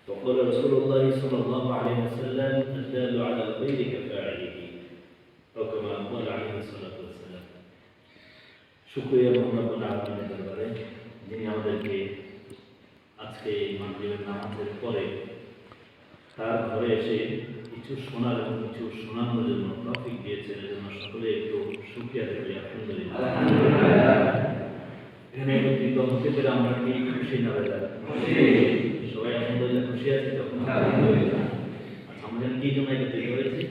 وقال رسول الله صلى الله عليه وسلم الدال على الخير كفاعله أو كما قال عليه الصلاة والسلام শুকরিয়া মোহাম্মদ আলমের দরবারে যিনি আমাদেরকে আজকে মাগরিবের নামাজের পরে তার ঘরে এসে কিছু শোনার এবং কিছু শোনানোর জন্য তৌফিক দিয়েছেন। এর জন্য সকলে একটু শুকরিয়া করি আলহামদুলিল্লাহ। এখানে একত্রিত হতে পেরে আমরা কি খুশি না বেজার? সবাই আলহামদুলিল্লাহ খুশি আছে তো? আলহামদুলিল্লাহ। আমরা কি জন্য একত্রিত হয়েছি?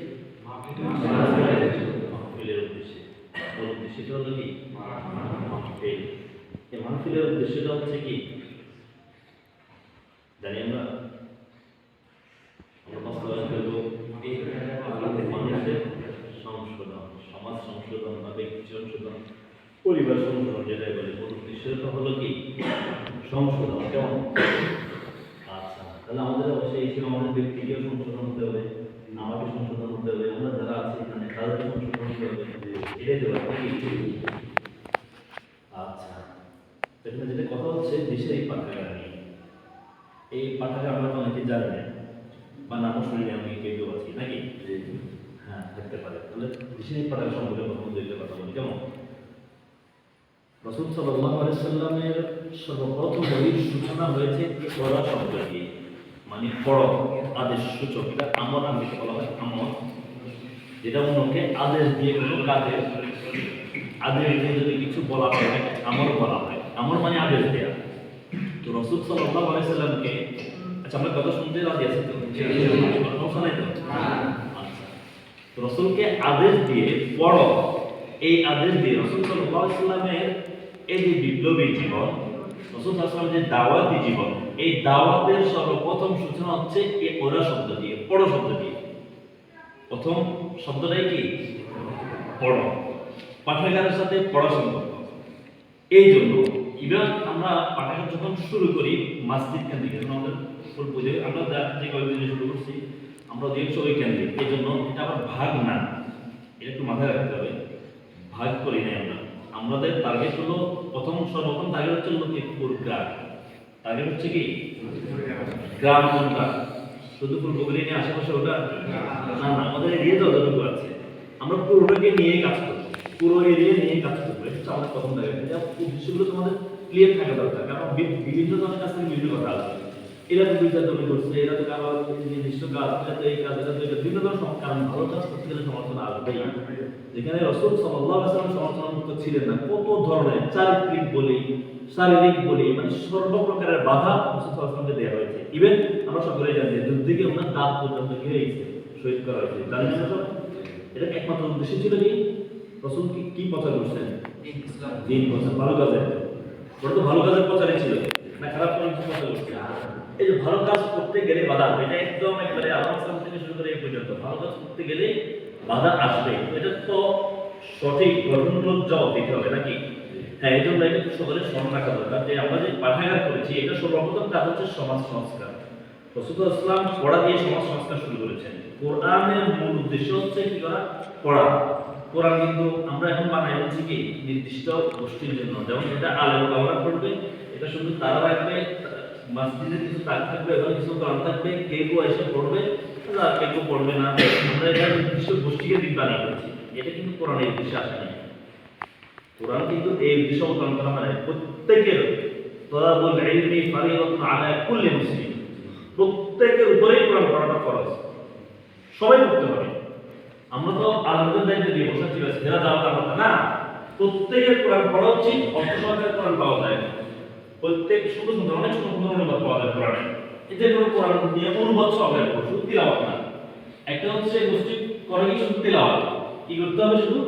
মাহফিলের উদ্দেশ্যে। ওর উদ্দেশ্যটা হলো কি? মাহফিল। এই মাহফিলের উদ্দেশ্যটা হচ্ছে কি জানি আমরা? বাস্তবায়ন করব মানুষের সংশোধন, সমাজ সংশোধন বা ব্যক্তি সংশোধন, পরিবার সংশোধন, যেটাই বলে মূল উদ্দেশ্যটা হলো কি সংশোধন। কেমন? আচ্ছা, তাহলে আমাদের অবশ্যই এই ছিল আমাদের ব্যক্তিকেও সংশোধন হতে হবে, আমাকে সংশোধন হতে হবে, আমরা যারা আছি এখানে তাদেরকে সংশোধন হতে হবে, এটাই তো ব্যাপার। আচ্ছা, এখানে যেটা কথা হচ্ছে দেশের এই পাঠাগার নিয়ে। এই পাঠাগার আমরা তো অনেকে জানি না বা নামও শুনি না, আমি কেউ আছি নাকি? হ্যাঁ, থাকতে পারে। তাহলে দেশের এই পাঠাগার সম্পর্কে কথা বলি। কেমন? রাসূল সাল্লাল্লাহু আলাইহি সাল্লামের সর্বপ্রথম ওই সূচনা হয়েছে পড়া শব্দ দিয়ে, মানে পড়ো, আদেশ সূচক। এটা আমর আরবিতে বলা হয় আমর, যেটা অন্যকে আদেশ দিয়ে কোনো কাজের আদেশ দিয়ে যদি কিছু বলা হয় আমর বলা হয়। আমর মানে আদেশ দেয়া। তো রাসূল সাল্লাল্লাহু আলাইহি সাল্লামকে, আচ্ছা আমরা কথা শুনতে রাজি আছি তো? শোনাই তো? আচ্ছা, তো রাসূলকে আদেশ দিয়ে পড়ো, এই আদেশ দিয়ে রাসূল সাল্লাল্লাহু আলাইহি সাল্লামের এই যে বিপ্লবী জীবন, রাসূল সাল্লাল্লাহু আলাইহি সাল্লামের যে দাওয়াতি জীবন, এই দাওয়াতের সর্বপ্রথম সূচনা হচ্ছে এই ওরা শব্দ দিয়ে, পড়ো শব্দ দিয়ে। প্রথম শব্দটাই কি? পড়ো। পাঠাগারের সাথে পড়া সম্পর্ক। এই জন্য ইভেন আমরা পাঠাগার যখন শুরু করি মসজিদ কেন্দ্রিক, আমাদের ফুল পুজো আমরা যে কয়েকদিন শুরু করছি আমরা অধিকাংশ ওই কেন্দ্রিক। এই জন্য এটা আবার ভাগ না, এটা একটু মাথায় রাখতে হবে। ভাগ করি নাই আমরা। আমাদের টার্গেট হলো সর্বপ্রথম টার্গেট হচ্ছে লতিফপুর গ্রাম। টার্গেট হচ্ছে কি? গ্রাম কোনটা? শুধু ফুলপুকুরি নিয়ে আশেপাশে ওটা না, আমাদের এরিয়া যতটুকু আছে আমরা পুরোটাকে নিয়েই কাজ করবো, পুরো এরিয়া নিয়ে কাজ করবো। এটা হচ্ছে আমাদের প্রথম টার্গেট। এটা উদ্দেশ্যগুলো তোমাদের ক্লিয়ার থাকা দরকার, কারণ বিভিন্ন জনের কাছ থেকে বিভিন্ন কথা আছে। এরা তো দুইটা জমি করছে, এরা তো কারো নির্দিষ্ট কাজ, এটা তো এই কাজ, এটা তো বিভিন্ন ধরনের কারণ। ভালো কাজ করতে গেলে সমালোচনা আসবেই। যেখানে রাসূল সাল্লাল্লাহু আলাইহি ওয়াসাল্লাম সমালোচনা মুক্ত ছিলেন না, কত ধরনের চারিত্রিক বলি, শারীরিক বলি, মানে সর্বপ্রকারের বাধা রাসূল সাল্লাল্লাহু আলাইহি ওয়াসাল্লামকে দেওয়া হয়েছে। ইভেন আমরা সকলেই জানি যে যুদ্ধে গিয়ে ওনার দাঁত পর্যন্ত কি হয়েছে? শহীদ করা হয়েছে। জানেন না সব? এটা একমাত্র উদ্দেশ্য ছিল কি? রাসূল কি প্রচার করছেন? দিন প্রচার, ভালো কাজের। ওটা তো ভালো কাজের প্রচারই ছিল না, খারাপ কোনো কিছু প্রচার করছে। এই যে ভালো কাজ করতে গেলে বাধা আসবে, এটা একদম একবারে আলাদা থেকে শুরু করে এই পর্যন্ত ভালো কাজ করতে গেলে বাধা আসবে। এটা তো সঠিক গঠনমূলক জবাব দিতে হবে নাকি? হ্যাঁ, এই জন্য এটা সকলের স্মরণ রাখা দরকার যে আমরা যে পাঠাগার করেছি এটা সর্বপ্রথম কাজ হচ্ছে সমাজ সংস্কার। রাসূল ইসলাম পড়া দিয়ে সমাজ সংস্কার শুরু করেছেন। কোরআনের মূল উদ্দেশ্য হচ্ছে কি করা? পড়া। কোরআন কিন্তু আমরা এখন বানাই হচ্ছে কি নির্দিষ্ট গোষ্ঠীর জন্য, যেমন এটা আলেম ওলামা পড়বে, এটা শুধু তারা রাখবে, মসজিদে কিছু তাক থাকবে, এবং কিছু কোরআন থাকবে, কেউ এসে পড়বে, আর কেউ পড়বে না। আমরা এটা নির্দিষ্ট গোষ্ঠীকে দিক বানিয়ে ফেলছি। এটা কিন্তু কোরআনের উদ্দেশ্যে আসেনি। কোরআন কিন্তু এই উদ্দেশ্য পালন করা মানে প্রত্যেকের তলাবুল ইলমি ফারিদাতুন আলা কুল্লি মুসলিম, প্রত্যেকের উপরেই কোরআন পড়াটা ফরজ, সবাই পড়তে হবে। আমরা তো আলাদাদের দায়িত্ব দিয়ে বসাচ্ছি, যারা যাওয়ার কথা না, প্রত্যেকের কোরআন পড়া উচিত। অর্থ সহকারে কোরআন পাওয়া যায় না, প্রত্যেক সুন্দর সুন্দর অনেক সুন্দর সুন্দর অনুবাদ পাওয়া যায় কোরআনে। এতে কোনো কোরআন নিয়ে অনুবাদ সহকারে পড়ো, শুধু তিলাওয়াত না। একটা হচ্ছে গোষ্ঠী করে কি শুধু তিলাওয়াত, কি করতে হবে? শুধু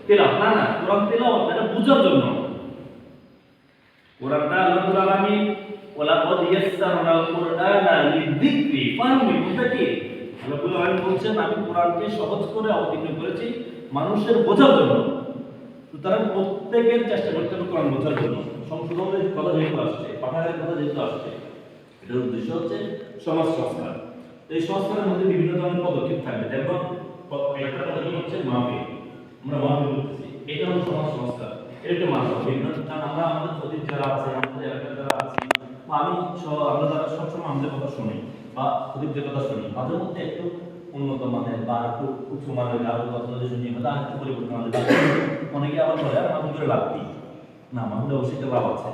তিলাওয়াত না, না কোরআন তিলাওয়াত এটা বোঝার জন্য। কোরআনটা আল্লাহ রাব্বুল আলামিন ওয়ালাকাদ ইয়াসসারনাল কুরআনা লিযিকরি ফাহমিল মুত্তাকিন, আল্লাহ রাব্বুল আলামিন বলছেন আমি কোরআনকে সহজ করে অবতীর্ণ করেছি মানুষের বোঝার জন্য। সুতরাং প্রত্যেকের চেষ্টা করতে হবে কোরআন বোঝার জন্য। সংশোধনের কথা যেহেতু আসছে, পাঠাগারের কথা যেহেতু আসছে, এটার উদ্দেশ্য হচ্ছে সমাজ সংস্কার। এই সংস্কারের মধ্যে বিভিন্ন ধরনের পদক্ষেপ থাকবে। যেমন একটা পদক্ষেপ হচ্ছে মাহফিল, আমরা মাহফিল করতেছি, এটা হলো সমাজ সংস্কার। এটা একটা মাহফিল, কারণ আমরা আমাদের অতীত যারা আছে, আমাদের এলাকার যারা আছে, আমি আমরা যারা সবসময় আমাদের কথা শুনি, বা ওদের যে কথা শুনি মাঝে মধ্যে একটু উন্নত মানের বা একটু উঁচু মানের আরো কথা যদি শুনি বা একটু পরিবর্তন আমাদের অনেকে আবার বলে মাহফিল করে লাভ কি না, মাহফিলে অবশ্যই লাভ আছে।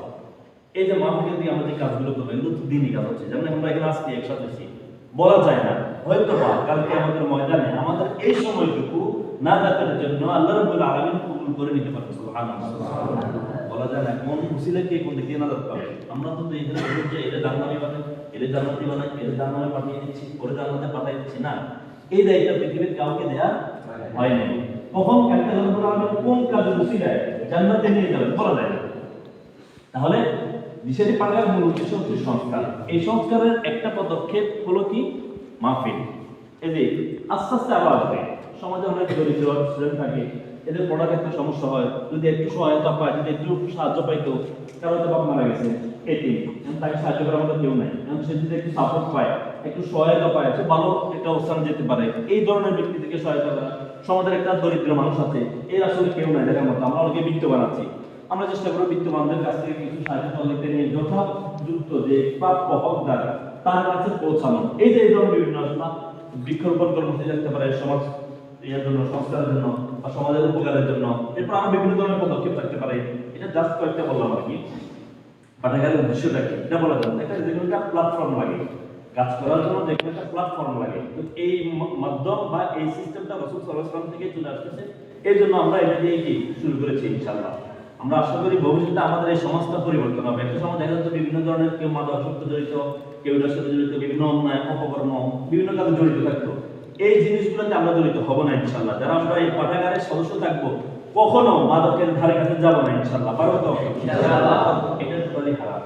এই যে মাহফিলের দিয়ে আমাদের কাজগুলো করবো এগুলো তো দিনই কাজ হচ্ছে, যেমন আমরা এখানে আজকে একসাথে এসেছি, বলা যায় না হয়তো বা কালকে আমাদের ময়দানে আমাদের এই সময়টুকু না যাতার জন্য আল্লাহ রাব্বুল আলামিন কবুল করে নিতে পারবে, সুবহানাল্লাহ। বলা যায় না কোন উসিলা কে কোন দিকে না যাতে পারে। আমরা তো এখানে বলি যে এটা জান্নাতি বানাই, এটা জান্নাতি বানাই, এটা জান্নাতে পাঠিয়ে দিচ্ছি, ওরে জান্নাতে পাঠিয়ে দিচ্ছি না, এই দায়িত্ব পৃথিবীর কাউকে দেয়া হয় নাই। কখন একটা রাব্বুল আলামিন কোন কাজের উসিলায় জান্নাতে নিয়ে যাবেন বলা যায় না। তাহলে দিশারি পাঠার মূল উদ্দেশ্য হচ্ছে সংস্কার। এই সংস্কারের একটা পদক্ষেপ হলো কি মাহফিল। এই যে আস্তে আস্তে আবার আসবে সমাজে অনেক দরিদ্র স্টুডেন্ট থাকে, এদের পড়ার ক্ষেত্রে সমস্যা হয়, যদি একটু সহায়তা পায়, যদি একটু সাহায্য পাইতো, কারো তো বাপ মারা গেছে এতিম, তাকে সাহায্য করার মতো কেউ নাই, সে যদি একটু সাপোর্ট পায়, একটু সহায়তা পায়, সে ভালো একটা অবস্থানে যেতে পারে। এই ধরনের ব্যক্তি থেকে সহায়তা করা। সমাজের একটা দরিদ্র মানুষ আছে, এর আসলে কেউ নাই দেখার মতো, আমরা অনেকে বিত্ত বানাচ্ছি, আমরা চেষ্টা করব বিত্তবানদের কাছ থেকে কিছু সাহায্য সহযোগিতা নিয়ে যথাযুক্ত যে প্রাপ্য হকদার তার কাছে পৌঁছানো। এই যে এই ধরনের বিভিন্ন বৃক্ষরোপণ কর্মসূচি থাকতে পারে সমাজ এর জন্য, সংস্কারের জন্য বা সমাজের উপকারের জন্য, এরপর আরো বিভিন্ন ধরনের পদক্ষেপ থাকতে পারে। এটা জাস্ট কয়েকটা বললাম আর কি। পাঠাগারের উদ্দেশ্যটা কি এটা বলা যায় একটা, যে কোনো একটা প্ল্যাটফর্ম লাগে কাজ করার জন্য, যে কোনো একটা প্ল্যাটফর্ম লাগে। এই মাধ্যম বা এই সিস্টেমটা রাসূল সাল্লাল্লাহু আলাইহি ওয়াসাল্লাম থেকে চলে আসতেছে, এই জন্য আমরা এটা দিয়ে কি শুরু করেছি ইনশাআল্লাহ। আমরা আশা করি ভবিষ্যতে আমাদের এই সমাজটা পরিবর্তন হবে। একটা সমাজ দেখা যাচ্ছে বিভিন্ন ধরনের, কেউ মাদকাসক্ত জড়িত, কেউ এটার সাথে জড়িত, বিভিন্ন অন্যায় অপকর্ম, বিভিন্ন কাজে জড়িত থাকতো। এই জিনিসগুলোতে আমরা জড়িত হব না ইনশাআল্লাহ। যারা আমরা এই পাঠাগারের সদস্য থাকবো, কখনো মাদকের ধারে কাছে যাব না ইনশাআল্লাহ। পারবো তো ইনশাআল্লাহ। এটা টোটালি হারাম।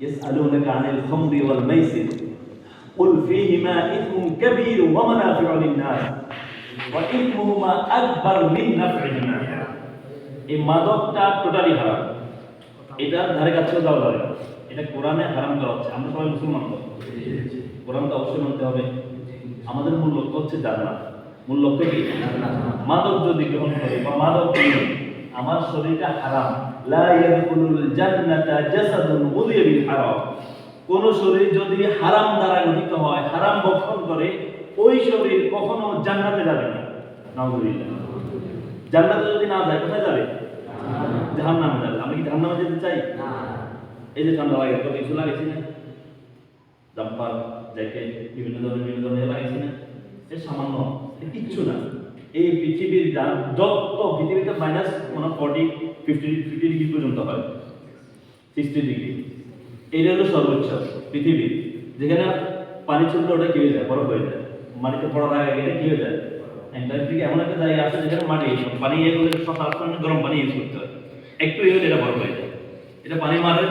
ইয়াসআলুনাকা আনিল খামরি ওয়াল মাইসির কুল ফীহিমা ইসমুন কাবীর ওয়া মানাফিউ লিন-নাস ওয়া ইসমুহুমা আকবার মিন নাফইহিমা। এই মাদকটা টোটালি হারাম, এটার ধারে কাছেও যাওয়া যাবে না। এটা কোরআনে হারাম করা হচ্ছে। আমরা সবাই মুসলমান তো, কোরআনটা অবশ্যই মানতে হবে। আমাদের মূল লক্ষ্য হচ্ছে জান্নাত। মূল লক্ষ্য কি? মাদক যদি গ্রহণ করি বা মাদক নিই, আমার শরীরটা হারাম। লা ইয়াদখুলুল জান্নাতা জাসাদুন গুযিয়া বিল হারাম। কোন শরীর যদি হারাম দ্বারা গঠিত হয়, হারাম ভক্ষণ করে, ওই শরীর কখনো জান্নাতে যাবে না। নাউযুবিল্লাহ। জান্নাতে যদি না যায় কোথায় যাবে? জাহান্নামে যাবে। আমরা কি জাহান্নামে যেতে চাই? না। এই যে ঠান্ডা লাগে, কত কিছু লাগাইছি না, জাম্পার, জ্যাকেট, বিভিন্ন ধরনের লাগাইছি না, এই সামান্য কিচ্ছু না। এই পৃথিবীর যত পৃথিবীতে মাইনাস 40-50 ডিগ্রি পর্যন্ত হয়, 60 ডিগ্রি, এইটা হলো সর্বোচ্চ পৃথিবীর। যেখানে পানি ছুটলে ওটা কি হয়ে যায়? বরফ হয়ে যায়। মাটিতে পড়ার আগে এটা কি হয়ে যায়? অ্যান্টার্কটিকা এমন একটা জায়গা আছে যেখানে মাটি পানি এগুলো সবসময় গরম পানি ইউজ করতে হয়, একটু ইয়ে এটা বরফ হয়ে যায়। এটা পানি মারে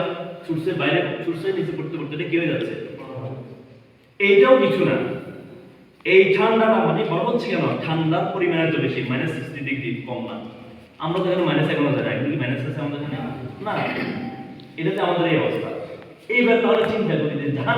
ছুটছে, বাইরে ছুটছে, নিচে পড়তে পড়তে এটা কি হয়ে যাচ্ছে? এইটাও কিছু না। এই ঠান্ডাটা মানে বরফ হচ্ছে কেন? ঠান্ডার পরিমাণ এত বেশি, -60 ডিগ্রি কম না। আমরা তো এখানে মাইনাস এখনো যাই, এগুলো কি মাইনাস আছে আমাদের এখানে? না, এটাতে আমাদের এই অবস্থা। এইবার তাহলে চিন্তা করি যে